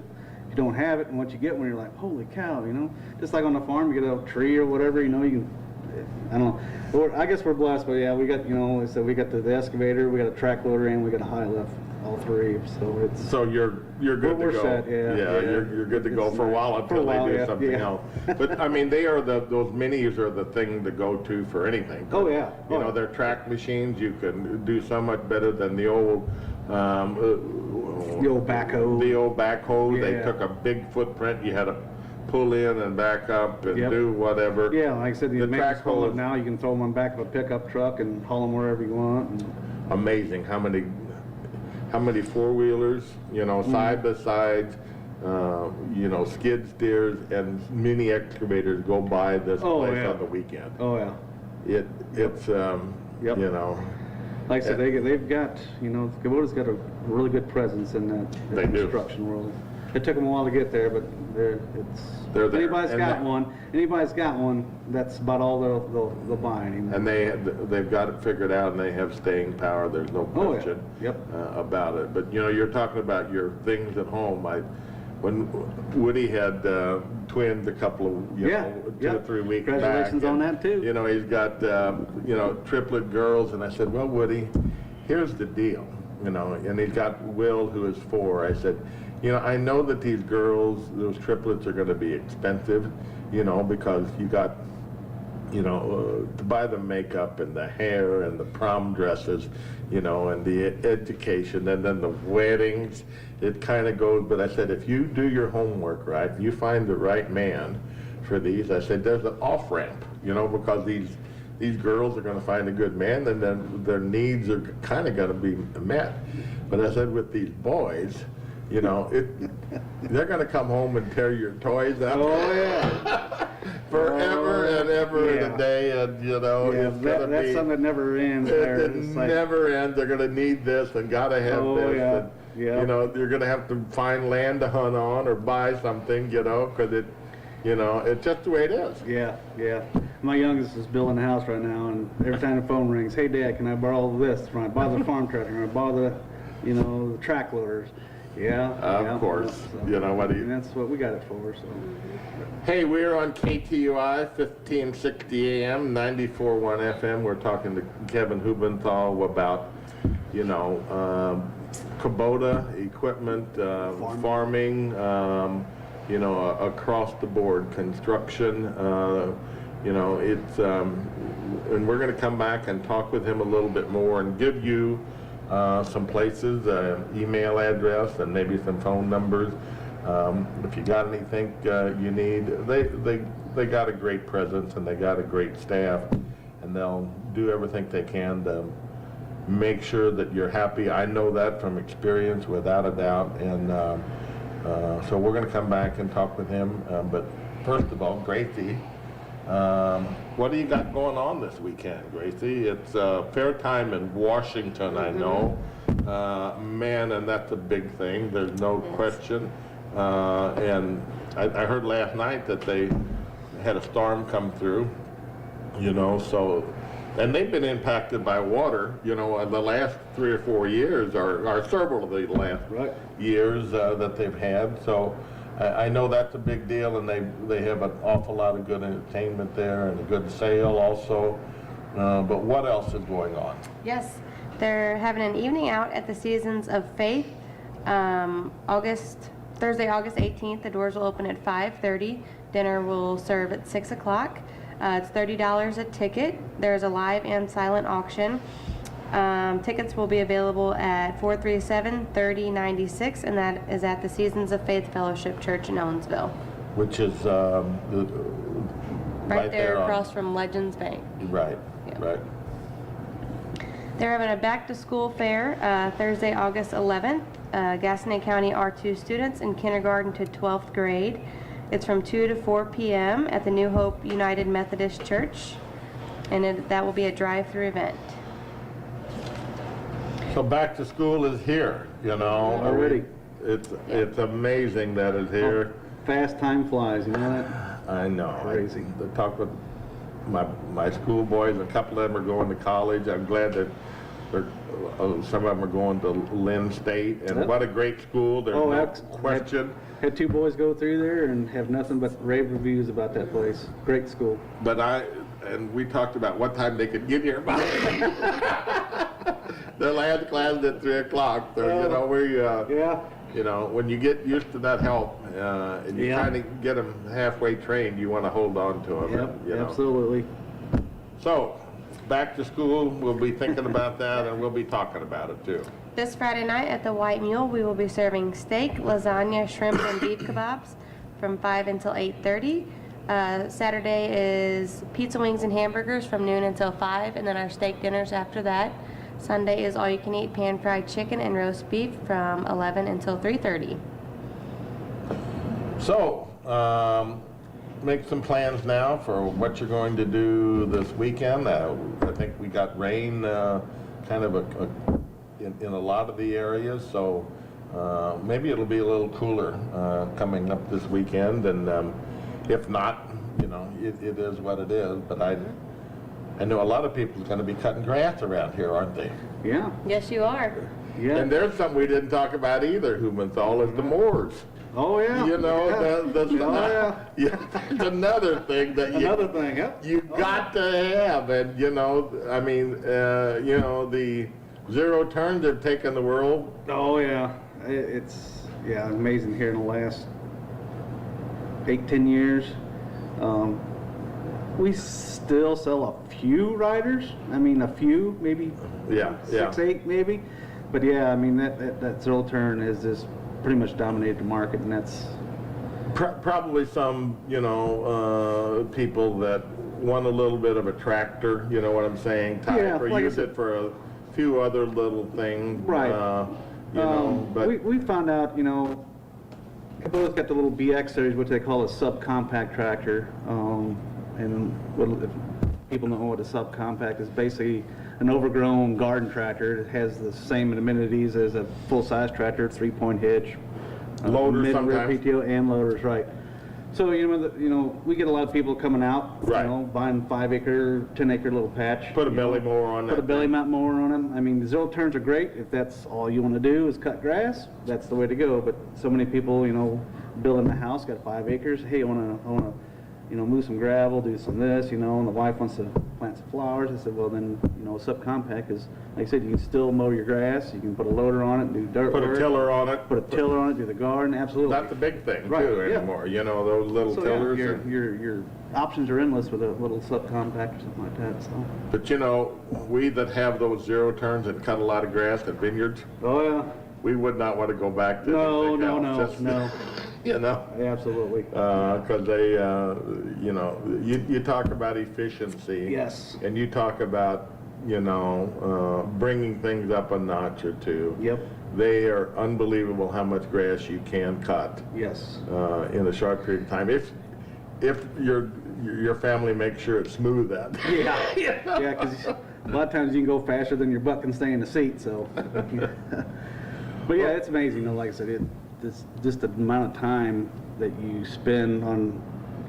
You don't have it, and once you get one, you're like, holy cow, you know? Just like on the farm, you get a tree or whatever, you know, you can, I don't know. I guess we're blessed, but yeah, we got, you know, so we got the excavator, we got a track loader, and we got a high lift, all three, so it's... So you're good to We're go. set, yeah, yeah. You're good to go It's for a nice. while For a until while, they do yeah, something yeah. else. But I mean, those minis are the thing to go to for anything. Oh, yeah. You Oh, know, yeah. they're track machines. You can do so much better than the old. The old backhoe. The old backhoe. They Yeah. took a big footprint. You had to pull in and back up and Yep. do whatever. Yeah, like I said, the The maintenance track hoe pull is- now, you can throw them on the back of a pickup truck and haul them wherever you want. And, Amazing how many four-wheelers, you know, side by sides, you know, skid steers and mini excavators go by this Oh, place yeah. on the weekend. oh, yeah. It's Yep. you know, Like I said, they've got, you know, Kubota's got a really good presence in that They do. construction world. It took them a while to get there, but They're there. anybody's And got one, that's about all they'll buy anymore. And they've got it figured out, and they have staying power. There's no Oh, yeah. question Yep. about it. But you know, you're talking about your things at home. When Woody had twinned a couple of, you Yeah, know, 2 yeah. or 3 weeks back. Congratulations on and, that, too. You know, he's got, you know, triplet girls, and I said, well, Woody, here's the deal. you know, and he's got Will, who is 4. I said, you know, I know that these girls, those triplets, are going to be expensive, you know, because you got, you know, to buy the makeup and the hair and the prom dresses, you know, and the education, and then the weddings. It kind of goes, but I said, if you do your homework right, you find the right man for these, I said, there's an off-ramp, you know, because these girls are going to find a good man, and then their needs are kind of going to be met. But I said, with these boys, you know, they're going to come home and tear your toys up. Oh, yeah. Forever and ever and Yeah. a day, and you know, Yeah, it's going to that's be. something that never ends there. It It's like- never ends. They're going to need this and got to have Oh, this. yeah. And, Yeah. you know, you're going to have to find land to hunt on or buy something, you know, because it, you know, it's just the way it is. Yeah, yeah. My youngest is building a house right now, and every time the phone rings, hey Dad, can I borrow this? Can I borrow the farm tractor? Can I borrow the, you know, the track loaders? Yeah. Of yeah. course. So- You know, what do you- And that's what we got it for, so. Hey, we're on KTUI, 1560 AM, 94.1 FM. We're talking to Kevin Hubenthal about, you know, Kubota equipment, farming, you know, across the board, construction. You know, it's, and we're going to come back and talk with him a little bit more and give you some places, email address, and maybe some phone numbers. If you got anything you need, they got a great presence and they got a great staff, and they'll do everything they can to make sure that you're happy. I know that from experience, without a doubt, and so we're going to come back and talk with him. But first of all, Gracie, what do you got going on this weekend, Gracie? It's fair time in Washington, I know. Man, and that's a big thing. There's no question. And I heard last night that they had a storm come through, you know, so, and they've been impacted by water, you know, in the last 3 or 4 years, or several of the last Right. years that they've had. So I know that's a big deal, and they have an awful lot of good entertainment there and a good sale also. But what else is going on? Yes, they're having an evening out at the Seasons of Faith, Thursday, August 18th. The doors will open at 5:30. Dinner will serve at 6 o'clock. It's $30 a ticket. There's a live and silent auction. Tickets will be available at 437-3096, and that is at the Seasons of Faith Fellowship Church in Owensville. Which is Right there on- across from Legends Bank. Right, Yeah. right. They're having a back-to-school fair Thursday, August 11th. Gaston County R2 students in kindergarten to 12th grade. It's from 2 to 4 p.m. at the New Hope United Methodist Church, and that will be a drive-through event. So back to school is here, you know. Already. It's amazing that it's here. Fast time flies, you know that? I know. Crazy. I talk with my school boys, a couple of them are going to college. I'm glad that some of them are going to Lynn State, and Yep. what a great school. There's Oh, no question. Had 2 boys go through there and have nothing but rave reviews about that place. Great school. But we talked about what time they could get here by. The last class at 3 o'clock, so, you know, Yeah. you know, when you get used to that help, and you Yeah. kind of get them halfway trained, you want to hold on to them. Yep, you know. absolutely. So, back to school, we'll be thinking about that, and we'll be talking about it too. This Friday night at the White Mule, we will be serving steak, lasagna, shrimp, and beef kebabs from 5 until 8:30. Saturday is pizza, wings, and hamburgers from noon until 5, and then our steak dinners after that. Sunday is all-you-can-eat pan-fried chicken and roast beef from 11 until 3:30. So, make some plans now for what you're going to do this weekend. I think we got rain kind of in a lot of the areas, so maybe it'll be a little cooler coming up this weekend, and if not, you know, it is what it is. But I know a lot of people are going to be cutting grass around here, aren't they? Yeah, Yes, you are. yeah. And there's something we didn't talk about either, Humenthal, is the moors. Oh, yeah. You know, Yeah. that's Oh, yeah, it's another thing that Another thing, yep. you got to have, and you know, I mean, you know, the zero turns have taken the world. Oh, yeah. It's, yeah, amazing here in the last 8-10 years. We still sell a few riders. I mean, a few, maybe Yeah, 6, 8 maybe. But yeah, I mean, that zero turn is just pretty much dominated the market, and that's... Probably some, you know, people that want a little bit of a tractor, you know what I'm saying, type, Yeah, or like I use said- it for a few other little things. Right. You know, but we found out, you know, Kubota's got the little BX series, which they call a subcompact tractor. And if people know what a subcompact is, basically an overgrown garden tractor. It has the same amenities as a full-size tractor, 3-point hitch, Loader mid-rear sometimes. PTO, and loaders, right. So, you know, we get a lot of people coming out, Right. you know, buying 5-acre, 10-acre little patch. put a you belly know. mower on that. Put a belly thing. mount mower on them. I mean, the zero turns are great. If that's all you want to do is cut grass, that's the way to go. But so many people, you know, building a house, got 5 acres. Hey, I want to, you know, move some gravel, do some this, you know, and the wife wants to plant some flowers. I said, well, then, you know, a subcompact is, like I said, you can still mow your grass. You can put a loader on it, do dirt Put a work, tiller on it. Put a tiller on it, do the garden. Absolutely. That's the big thing Right, too yeah. anymore. You know, those little So, yeah, tillers. your options are endless with a little subcompact or something like that. So. But you know, we that have those zero turns and cut a lot of grass at vineyards, Oh yeah. we would not want to go back to No, anything no, else. no, Just, no. You know, Absolutely. because they, you know, you talk about efficiency. Yes. And you talk about, you know, bringing things up a notch or two. Yep. They are unbelievable how much grass you can cut Yes. in a short period of time. If your family makes sure it's smooth that. Yeah. Yeah, because a lot of times you can go faster than your butt can stay in the seat. So. But yeah, it's amazing. Though, like I said, it's just the amount of time that you spend on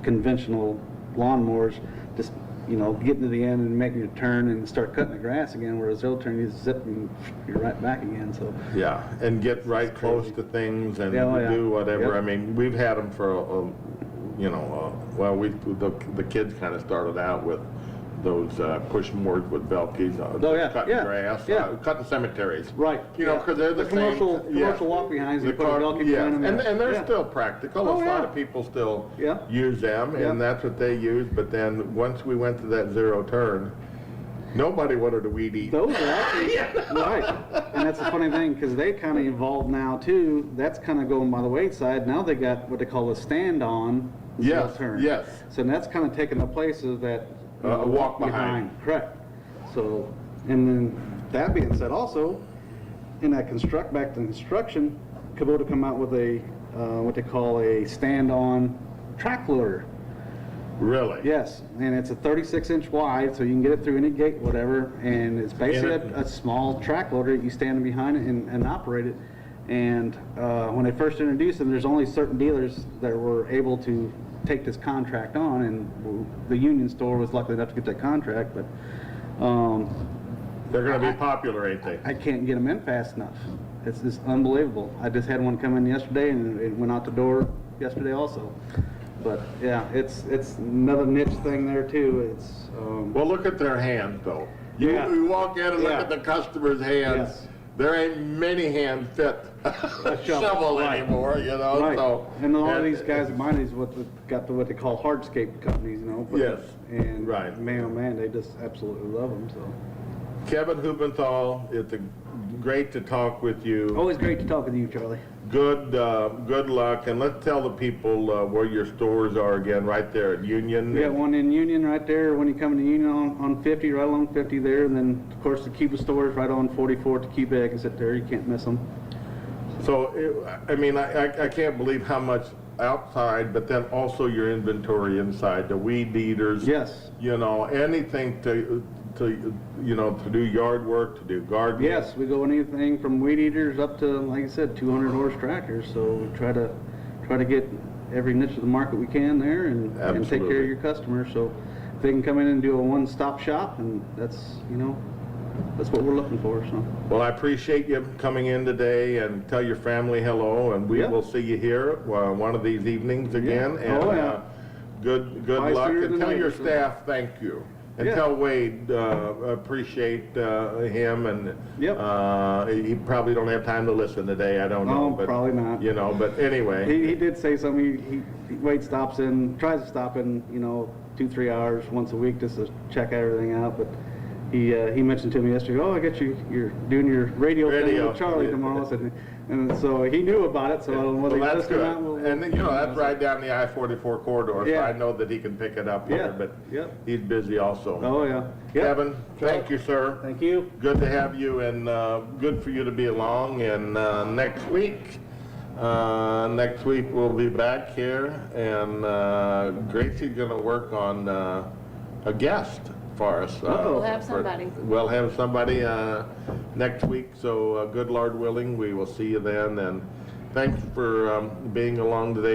conventional lawnmowers, just, you know, getting to the end and making your turn and start cutting the grass again. Whereas zero turn, you zip and you're right back again. So. Yeah, and get right close to things and Yeah, oh, yeah. do whatever. Yep. I mean, we've had them for you know, well, the kids kind of started out with those push mowers with Velkies, Oh, yeah, cutting yeah, grass, yeah. Cutting cemeteries. Right. You know, yeah. because they're the same. commercial walk behinds. The You put a car, Velcro yeah, behind them. and they're Yeah. still practical. Oh, A lot yeah. of people still Yeah. use them, Yeah. and that's what they use. But then once we went to that zero turn, nobody wanted to weed eat. Those are actually, right. And that's the funny thing, because they kind of evolved now too. That's kind of going by the wayside. Now they got what they call a stand-on zero Yes, turn. yes. So that's kind of taking the place of that A walk behind. Correct. So, and then that being said, also in that back to construction, Kubota come out with a what they call a stand-on track loader. Really? Yes, and it's a 36-inch wide, so you can get it through any gate, whatever, and it's basically And it- a small track loader. You stand behind it and operate it. And when they first introduced them, there's only certain dealers that were able to take this contract on, and the Union store was lucky enough to get that contract, but They're going to be popular, ain't they? I can't get them in fast enough. It's just unbelievable. I just had one come in yesterday, and it went out the door yesterday also. But yeah, it's another niche thing there too. It's Well, look at their hands, though. Yeah. You walk in and look Yeah. at the customer's hands. Yes. There ain't many hands fit a shovel right. anymore, you know. right. So, And a lot of these guys of mine is got what they call hardscape companies, you know. Yes. And Right. man, oh man, they just absolutely love them. So Kevin Hubenthal, it's great to talk with you. always great to talk with you, Charlie. Good luck, and let's tell the people where your stores are again, right there at Union. We got one in Union right there when you come into Union on 50, right along 50 there, and then of course the Cuba store is right on 44 to Cuba exit there. You can't miss them. So, I mean, I can't believe how much outside, but then also your inventory inside, the weed eaters. Yes. You know, anything to you know, to do yard work, to do gardening. Yes, we go anything from weed eaters up to, like I said, 200 horse tractors. So we try to get every niche of the market we can there and take care Absolutely. of your customers. So if they can come in and do a one-stop shop, and that's, you know, that's what we're looking for. So Well, I appreciate you coming in today, and tell your family hello, and we Yep. will see you here one of these evenings again. Yeah. And Oh, yeah. good Bye luck, sooner and than tell your later, sir. staff thank you. And Yeah. tell Wade, appreciate him, and Yep. he probably don't have time to listen today, I don't know. No, but, probably not. You know, but anyway. He did say something, Wade stops in, tries to stop in, 2-3 hours once a week just to check everything out, but he mentioned to me yesterday, oh, I got you're doing your radio thing Radio. with Charlie tomorrow, and so he knew about it, so whether Well, he that's listened or good. not, we'll- And then, that's right down the I-44 corridor, so Yeah. I know that he can pick it up Yeah, here, but yep. he's busy also. Oh, yeah. Yep. Kevin, thank you, sir. Thank you. Good to have you, and good for you to be along. And next week we'll be back here, and Gracie's gonna work on a guest for us. We'll have somebody. We'll have somebody next week, so good Lord willing, we will see you then. And thanks for being along today.